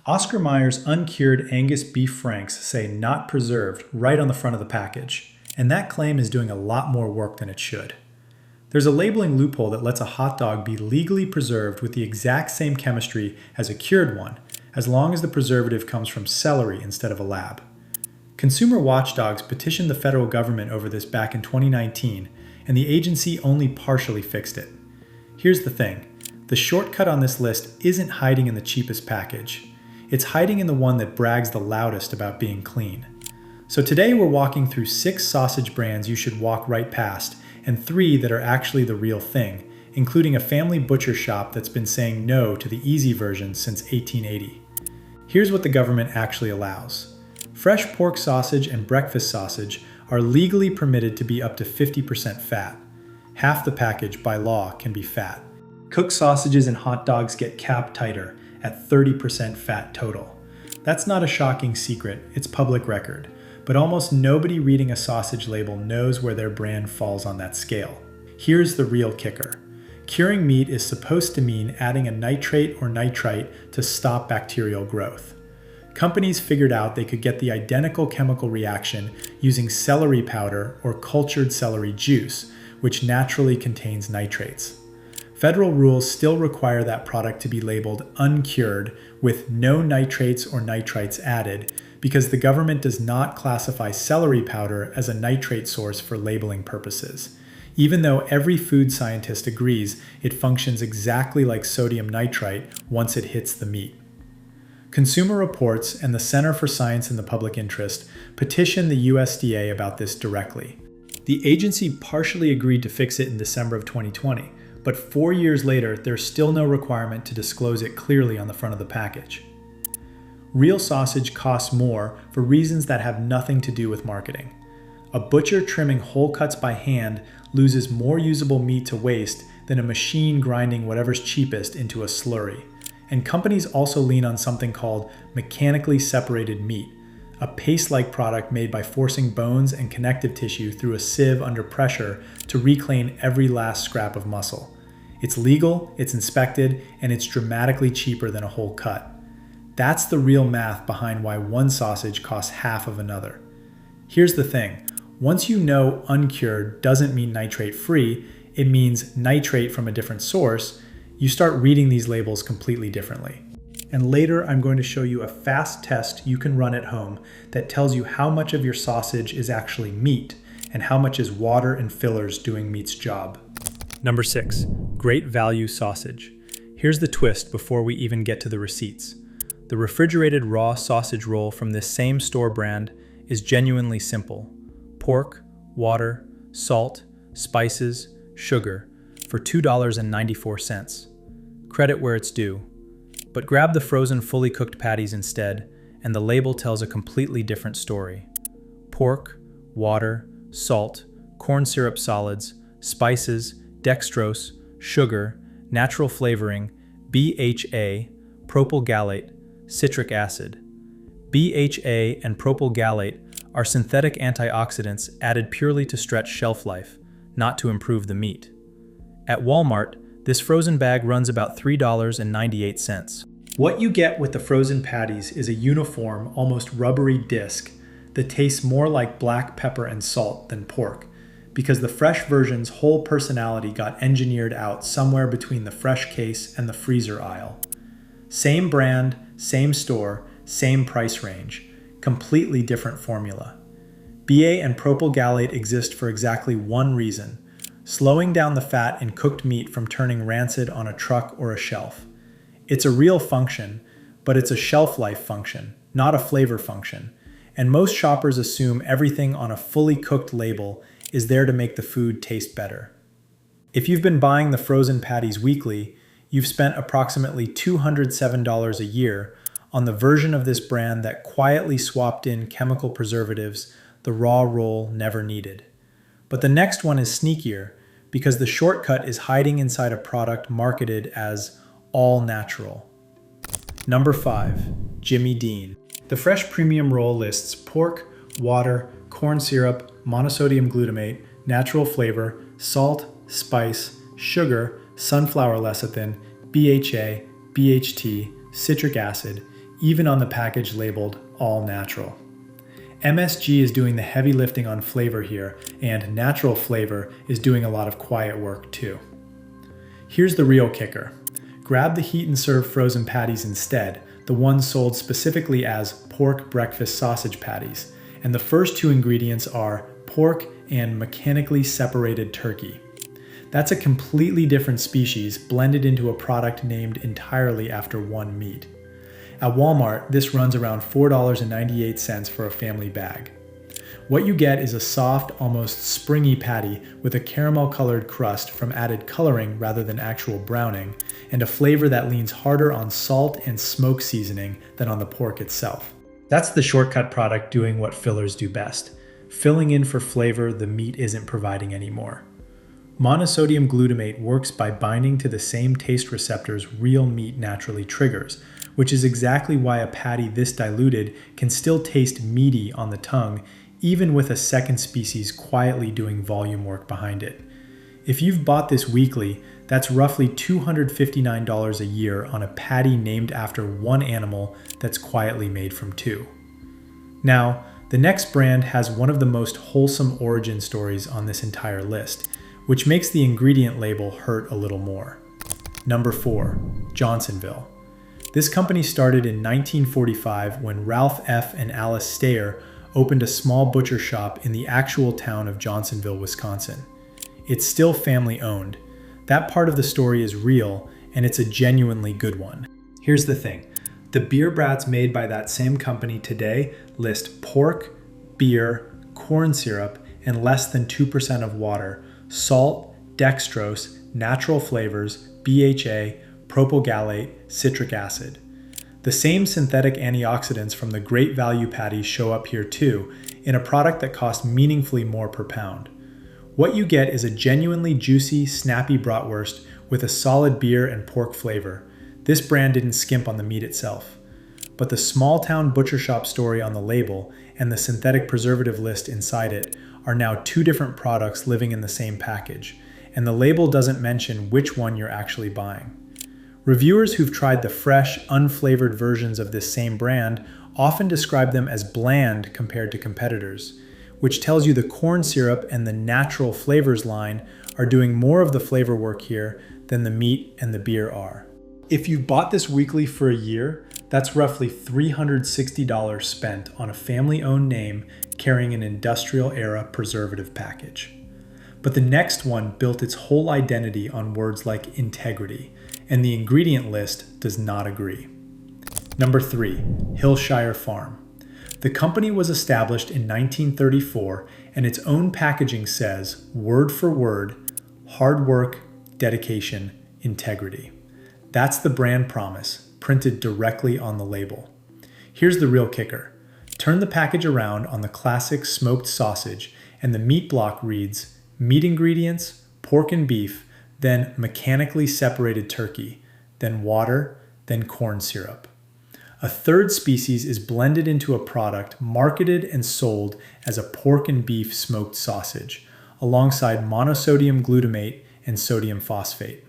Oscar Mayer's uncured Angus beef franks say not preserved right on the front of the package, and that claim is doing a lot more work than it should. There's a labeling loophole that lets a hot dog be legally preserved with the exact same chemistry as a cured one, as long as the preservative comes from celery instead of a lab. Consumer watchdogs petitioned the federal government over this back in 2019, and the agency only partially fixed it. Here's the thing. The shortcut on this list isn't hiding in the cheapest package. It's hiding in the one that brags the loudest about being clean. So today we're walking through 6 sausage brands you should walk right past, and 3 that are actually the real thing, including a family butcher shop that's been saying no to the easy version since 1880. Here's what the government actually allows. Fresh pork sausage and breakfast sausage are legally permitted to be up to 50% fat. Half the package, by law, can be fat. Cooked sausages and hot dogs get capped tighter, at 30% fat total. That's not a shocking secret, it's public record, but almost nobody reading a sausage label knows where their brand falls on that scale. Here's the real kicker. Curing meat is supposed to mean adding a nitrate or nitrite to stop bacterial growth. Companies figured out they could get the identical chemical reaction using celery powder or cultured celery juice, which naturally contains nitrates. Federal rules still require that product to be labeled uncured with no nitrates or nitrites added because the government does not classify celery powder as a nitrate source for labeling purposes, even though every food scientist agrees it functions exactly like sodium nitrite once it hits the meat. Consumer Reports and the Center for Science in the Public Interest petitioned the USDA about this directly. The agency partially agreed to fix it in December of 2020. But 4 years later, there's still no requirement to disclose it clearly on the front of the package. Real sausage costs more for reasons that have nothing to do with marketing. A butcher trimming whole cuts by hand loses more usable meat to waste than a machine grinding whatever's cheapest into a slurry. And companies also lean on something called mechanically separated meat, a paste-like product made by forcing bones and connective tissue through a sieve under pressure to reclaim every last scrap of muscle. It's legal, it's inspected, and it's dramatically cheaper than a whole cut. That's the real math behind why one sausage costs half of another. Here's the thing. Once you know uncured doesn't mean nitrate-free, it means nitrate from a different source, you start reading these labels completely differently. And later I'm going to show you a fast test you can run at home that tells you how much of your sausage is actually meat and how much is water and fillers doing meat's job. Number 6, great value sausage. Here's the twist before we even get to the receipts. The refrigerated raw sausage roll from this same store brand is genuinely simple. Pork, water, salt, spices, sugar for $2.94. Credit where it's due. But grab the frozen fully cooked patties instead, and the label tells a completely different story. Pork, water, salt, corn syrup solids, spices, dextrose, sugar, natural flavoring, BHA, propyl gallate, citric acid. BHA and propyl gallate are synthetic antioxidants added purely to stretch shelf life, not to improve the meat. At Walmart, this frozen bag runs about $3.98. What you get with the frozen patties is a uniform, almost rubbery disc that tastes more like black pepper and salt than pork, because the fresh version's whole personality got engineered out somewhere between the fresh case and the freezer aisle. Same brand, same store, same price range, completely different formula. BA and propyl gallate exist for exactly one reason: slowing down the fat in cooked meat from turning rancid on a truck or a shelf. It's a real function, but it's a shelf life function, not a flavor function. And most shoppers assume everything on a fully cooked label is there to make the food taste better. If you've been buying the frozen patties weekly, you've spent approximately $207 a year on the version of this brand that quietly swapped in chemical preservatives the raw roll never needed. But the next one is sneakier because the shortcut is hiding inside a product marketed as all natural. Number 5, Jimmy Dean. The fresh premium roll lists pork, water, corn syrup, monosodium glutamate, natural flavor, salt, spice, sugar, sunflower lecithin, BHA, BHT, citric acid, even on the package labeled all natural. MSG is doing the heavy lifting on flavor here, and natural flavor is doing a lot of quiet work too. Here's the real kicker. Grab the heat and serve frozen patties instead, the ones sold specifically as pork breakfast sausage patties, and the first two ingredients are pork and mechanically separated turkey. That's a completely different species blended into a product named entirely after one meat. At Walmart, this runs around $4.98 for a family bag. What you get is a soft, almost springy patty with a caramel-colored crust from added coloring rather than actual browning, and a flavor that leans harder on salt and smoke seasoning than on the pork itself. That's the shortcut product doing what fillers do best, filling in for flavor the meat isn't providing anymore. Monosodium glutamate works by binding to the same taste receptors real meat naturally triggers, which is exactly why a patty this diluted can still taste meaty on the tongue, even with a second species quietly doing volume work behind it. If you've bought this weekly, that's roughly $259 a year on a patty named after one animal that's quietly made from two. Now, the next brand has one of the most wholesome origin stories on this entire list, which makes the ingredient label hurt a little more. Number 4, Johnsonville. This company started in 1945 when Ralph F. and Alice Stayer opened a small butcher shop in the actual town of Johnsonville, Wisconsin. It's still family owned. That part of the story is real, and it's a genuinely good one. Here's the thing. The beer brats made by that same company today list pork, beer, corn syrup, and less than 2% of water, salt, dextrose, natural flavors, BHA, propylgallate, citric acid. The same synthetic antioxidants from the Great Value patties show up here too, in a product that costs meaningfully more per pound. What you get is a genuinely juicy, snappy bratwurst with a solid beer and pork flavor. This brand didn't skimp on the meat itself. But the small town butcher shop story on the label and the synthetic preservative list inside it are now two different products living in the same package, and the label doesn't mention which one you're actually buying. Reviewers who've tried the fresh, unflavored versions of this same brand often describe them as bland compared to competitors, which tells you the corn syrup and the natural flavors line are doing more of the flavor work here than the meat and the beer are. If you've bought this weekly for a year, that's roughly $360 spent on a family-owned name carrying an industrial-era preservative package. But the next one built its whole identity on words like integrity, and the ingredient list does not agree. Number 3, Hillshire Farm. The company was established in 1934, and its own packaging says, word for word, hard work, dedication, integrity. That's the brand promise, printed directly on the label. Here's the real kicker. Turn the package around on the classic smoked sausage, and the meat block reads, meat ingredients, pork and beef, then mechanically separated turkey, then water, then corn syrup. A third species is blended into a product marketed and sold as a pork and beef smoked sausage, alongside monosodium glutamate and sodium phosphate.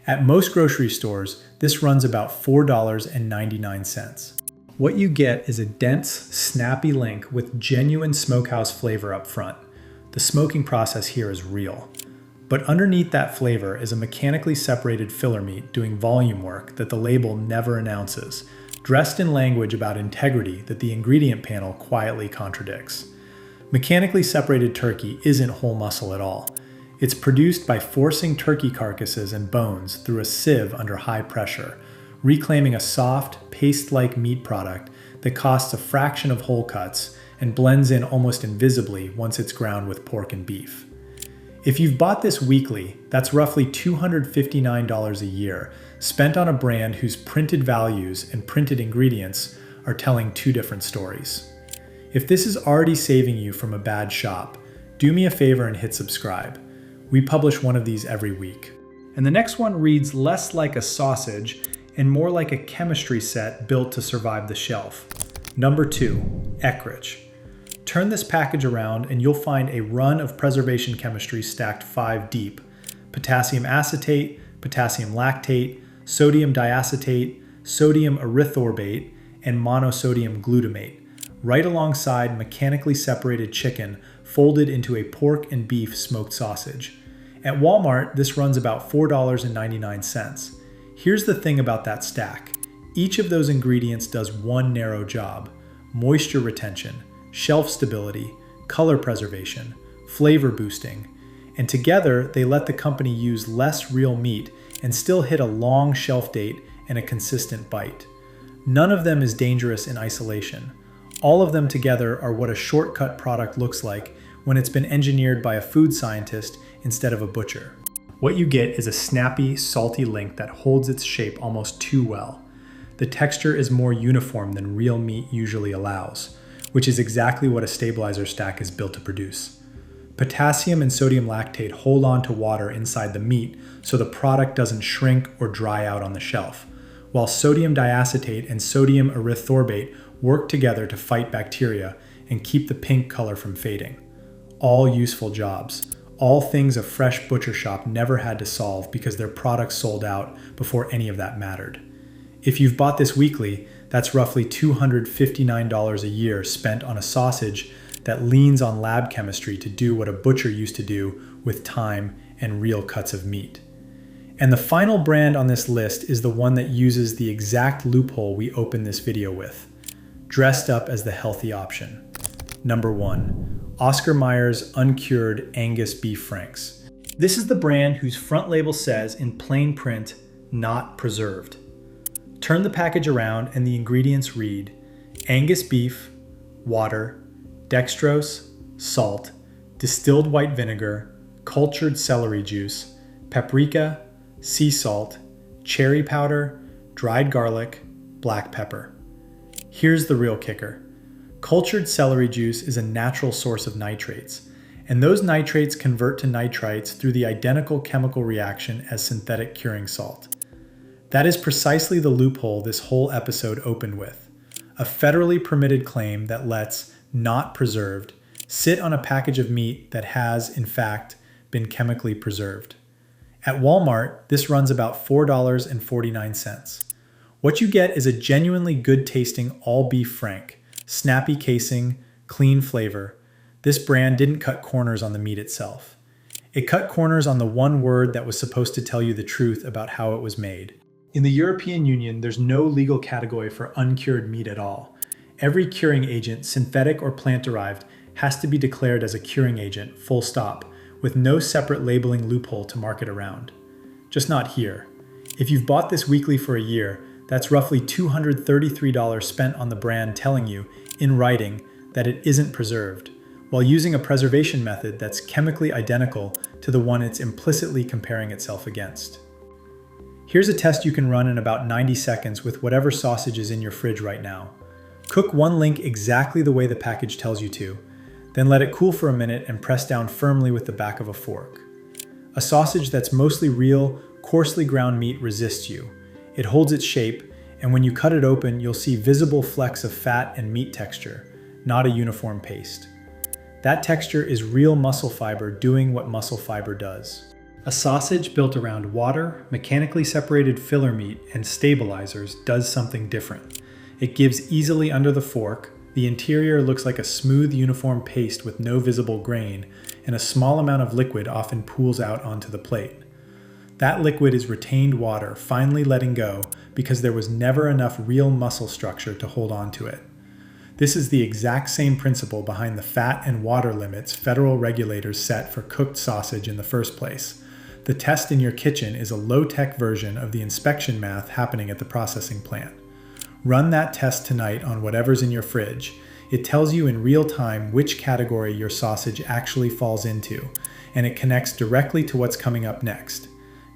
At most grocery stores, this runs about $4.99. What you get is a dense, snappy link with genuine smokehouse flavor up front. The smoking process here is real. But underneath that flavor is a mechanically separated filler meat doing volume work that the label never announces, dressed in language about integrity that the ingredient panel quietly contradicts. Mechanically separated turkey isn't whole muscle at all. It's produced by forcing turkey carcasses and bones through a sieve under high pressure, reclaiming a soft, paste-like meat product that costs a fraction of whole cuts and blends in almost invisibly once it's ground with pork and beef. If you've bought this weekly, that's roughly $259 a year, spent on a brand whose printed values and printed ingredients are telling two different stories. If this is already saving you from a bad shop, do me a favor and hit subscribe. We publish one of these every week. And the next one reads less like a sausage and more like a chemistry set built to survive the shelf. Number 2, Eckrich. Turn this package around and you'll find a run of preservation chemistry stacked 5 deep. Potassium acetate, potassium lactate, sodium diacetate, sodium erythorbate, and monosodium glutamate, right alongside mechanically separated chicken folded into a pork and beef smoked sausage. At Walmart, this runs about $4.99. Here's the thing about that stack. Each of those ingredients does one narrow job: moisture retention, shelf stability, color preservation, flavor boosting, and together they let the company use less real meat and still hit a long shelf date and a consistent bite. None of them is dangerous in isolation. All of them together are what a shortcut product looks like when it's been engineered by a food scientist instead of a butcher. What you get is a snappy, salty link that holds its shape almost too well. The texture is more uniform than real meat usually allows, which is exactly what a stabilizer stack is built to produce. Potassium and sodium lactate hold on to water inside the meat so the product doesn't shrink or dry out on the shelf, while sodium diacetate and sodium erythorbate work together to fight bacteria and keep the pink color from fading. All useful jobs. All things a fresh butcher shop never had to solve because their products sold out before any of that mattered. If you've bought this weekly, that's roughly $259 a year spent on a sausage that leans on lab chemistry to do what a butcher used to do with time and real cuts of meat. And the final brand on this list is the one that uses the exact loophole we opened this video with, dressed up as the healthy option. Number 1, Oscar Mayer's Uncured Angus Beef Franks. This is the brand whose front label says in plain print, "Not preserved." Turn the package around and the ingredients read: Angus beef, water, dextrose, salt, distilled white vinegar, cultured celery juice, paprika, sea salt, cherry powder, dried garlic, black pepper. Here's the real kicker. Cultured celery juice is a natural source of nitrates, and those nitrates convert to nitrites through the identical chemical reaction as synthetic curing salt. That is precisely the loophole this whole episode opened with. A federally permitted claim that lets "not preserved" sit on a package of meat that has, in fact, been chemically preserved. At Walmart, this runs about $4.49. What you get is a genuinely good-tasting all-beef frank, snappy casing, clean flavor. This brand didn't cut corners on the meat itself. It cut corners on the one word that was supposed to tell you the truth about how it was made. In the European Union, there's no legal category for uncured meat at all. Every curing agent, synthetic or plant-derived, has to be declared as a curing agent, full stop, with no separate labeling loophole to market around. Just not here. If you've bought this weekly for a year, that's roughly $233 spent on the brand telling you, in writing, that it isn't preserved, while using a preservation method that's chemically identical to the one it's implicitly comparing itself against. Here's a test you can run in about 90 seconds with whatever sausage is in your fridge right now. Cook one link exactly the way the package tells you to, then let it cool for a minute and press down firmly with the back of a fork. A sausage that's mostly real, coarsely ground meat resists you. It holds its shape, and when you cut it open, you'll see visible flecks of fat and meat texture, not a uniform paste. That texture is real muscle fiber doing what muscle fiber does. A sausage built around water, mechanically separated filler meat, and stabilizers does something different. It gives easily under the fork, the interior looks like a smooth, uniform paste with no visible grain, and a small amount of liquid often pools out onto the plate. That liquid is retained water, finally letting go because there was never enough real muscle structure to hold on to it. This is the exact same principle behind the fat and water limits federal regulators set for cooked sausage in the first place. The test in your kitchen is a low-tech version of the inspection math happening at the processing plant. Run that test tonight on whatever's in your fridge. It tells you in real time which category your sausage actually falls into, and it connects directly to what's coming up next.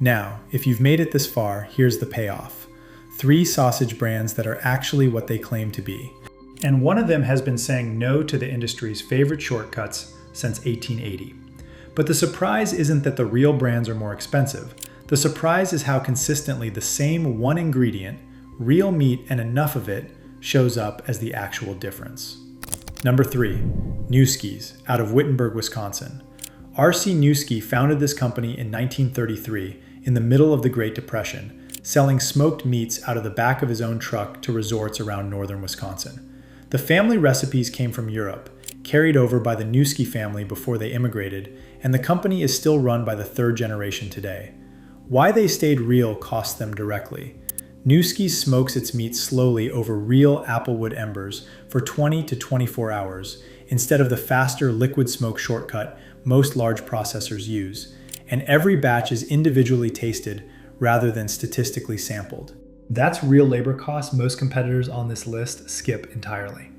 Now, if you've made it this far, here's the payoff. 3 sausage brands that are actually what they claim to be. And one of them has been saying no to the industry's favorite shortcuts since 1880. But the surprise isn't that the real brands are more expensive. The surprise is how consistently the same one ingredient, real meat and enough of it, shows up as the actual difference. Number 3, Nueske's, out of Wittenberg, Wisconsin. R.C. Nueske founded this company in 1933, in the middle of the Great Depression, selling smoked meats out of the back of his own truck to resorts around northern Wisconsin. The family recipes came from Europe, carried over by the Nuesky family before they immigrated, and the company is still run by the third generation today. Why they stayed real cost them directly. Nuesky smokes its meat slowly over real applewood embers for 20 to 24 hours, instead of the faster liquid smoke shortcut most large processors use, and every batch is individually tasted rather than statistically sampled. That's real labor costs most competitors on this list skip entirely.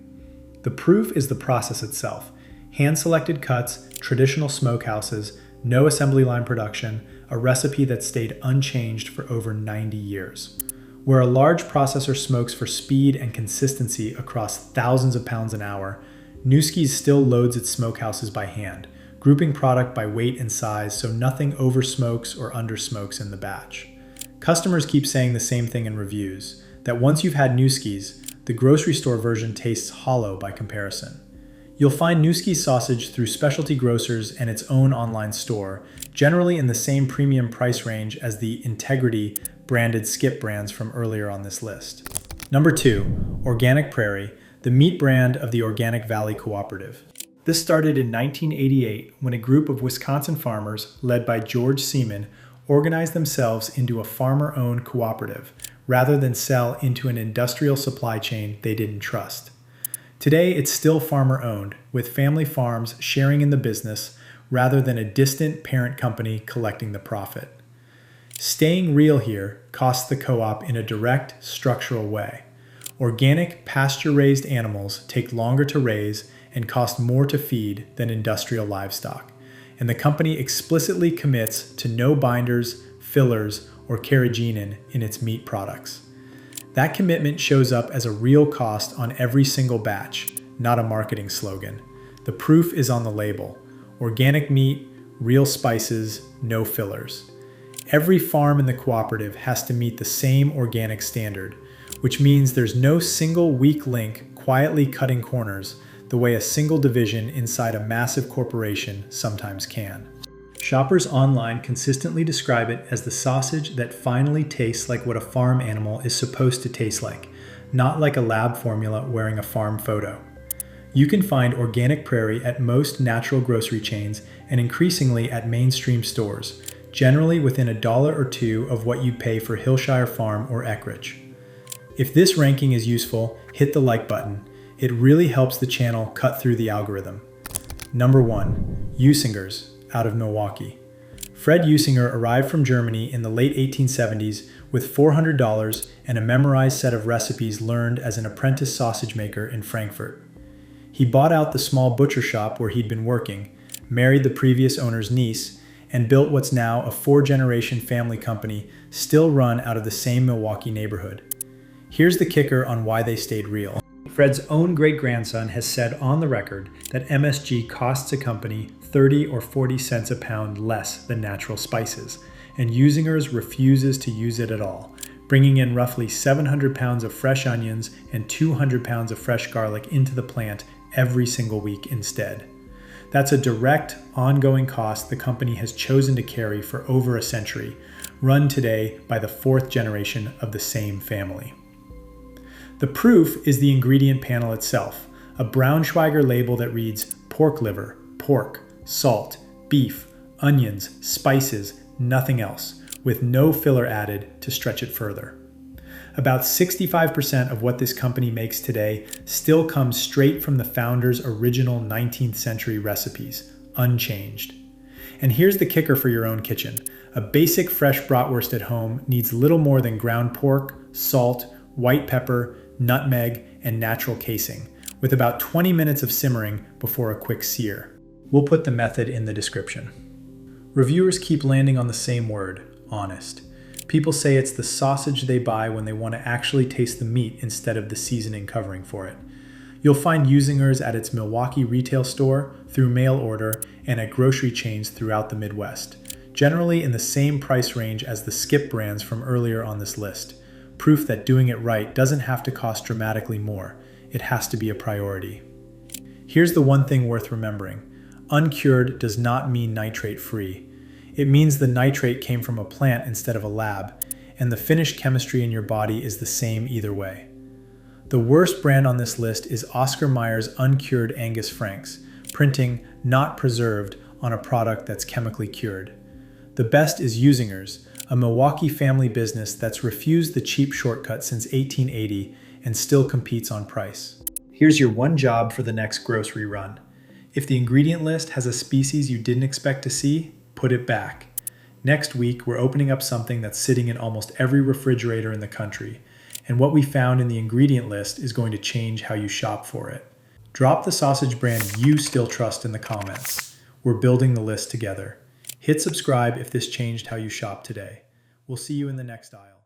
The proof is the process itself. Hand-selected cuts, traditional smokehouses, no assembly line production, a recipe that stayed unchanged for over 90 years. Where a large processor smokes for speed and consistency across thousands of pounds an hour, Nuesky's still loads its smokehouses by hand, grouping product by weight and size so nothing over-smokes or under-smokes in the batch. Customers keep saying the same thing in reviews, that once you've had Nuesky's, the grocery store version tastes hollow by comparison. You'll find Nuesky's sausage through specialty grocers and its own online store, generally in the same premium price range as the Integrity branded skip brands from earlier on this list. Number 2, Organic Prairie, the meat brand of the Organic Valley Cooperative. This started in 1988 when a group of Wisconsin farmers, led by George Seaman, organized themselves into a farmer-owned cooperative, rather than sell into an industrial supply chain they didn't trust. Today, it's still farmer-owned, with family farms sharing in the business, rather than a distant parent company collecting the profit. Staying real here costs the co-op in a direct, structural way. Organic, pasture-raised animals take longer to raise and cost more to feed than industrial livestock, and the company explicitly commits to no binders, fillers, or carrageenan in its meat products. That commitment shows up as a real cost on every single batch, not a marketing slogan. The proof is on the label. Organic meat, real spices, no fillers. Every farm in the cooperative has to meet the same organic standard, which means there's no single weak link quietly cutting corners the way a single division inside a massive corporation sometimes can. Shoppers online consistently describe it as the sausage that finally tastes like what a farm animal is supposed to taste like, not like a lab formula wearing a farm photo. You can find Organic Prairie at most natural grocery chains and increasingly at mainstream stores, generally within $1 or $2 of what you'd pay for Hillshire Farm or Eckrich. If this ranking is useful, hit the like button. It really helps the channel cut through the algorithm. Number 1, Usingers, out of Milwaukee. Fred Usinger arrived from Germany in the late 1870s with $400 and a memorized set of recipes learned as an apprentice sausage maker in Frankfurt. He bought out the small butcher shop where he'd been working, married the previous owner's niece, and built what's now a 4-generation family company still run out of the same Milwaukee neighborhood. Here's the kicker on why they stayed real. Fred's own great-grandson has said on the record that MSG costs a company 30 or 40 cents a pound less than natural spices, and Usingers refuses to use it at all, bringing in roughly 700 pounds of fresh onions and 200 pounds of fresh garlic into the plant every single week instead. That's a direct, ongoing cost the company has chosen to carry for over a century, run today by the 4th generation of the same family. The proof is the ingredient panel itself, a Braunschweiger label that reads pork liver, pork, salt, beef, onions, spices, nothing else, with no filler added to stretch it further. About 65% of what this company makes today still comes straight from the founder's original 19th century recipes, unchanged. And here's the kicker for your own kitchen. A basic fresh bratwurst at home needs little more than ground pork, salt, white pepper, nutmeg, and natural casing, with about 20 minutes of simmering before a quick sear. We'll put the method in the description. Reviewers keep landing on the same word, honest. People say it's the sausage they buy when they want to actually taste the meat instead of the seasoning covering for it. You'll find Usingers at its Milwaukee retail store, through mail order, and at grocery chains throughout the Midwest, generally in the same price range as the skip brands from earlier on this list. Proof that doing it right doesn't have to cost dramatically more. It has to be a priority. Here's the one thing worth remembering. Uncured does not mean nitrate-free. It means the nitrate came from a plant instead of a lab, and the finished chemistry in your body is the same either way. The worst brand on this list is Oscar Mayer's uncured Angus Franks, printing "not preserved" on a product that's chemically cured. The best is Usingers, a Milwaukee family business that's refused the cheap shortcut since 1880 and still competes on price. Here's your one job for the next grocery run. If the ingredient list has a species you didn't expect to see, put it back. Next week, we're opening up something that's sitting in almost every refrigerator in the country, and what we found in the ingredient list is going to change how you shop for it. Drop the sausage brand you still trust in the comments. We're building the list together. Hit subscribe if this changed how you shop today. We'll see you in the next aisle.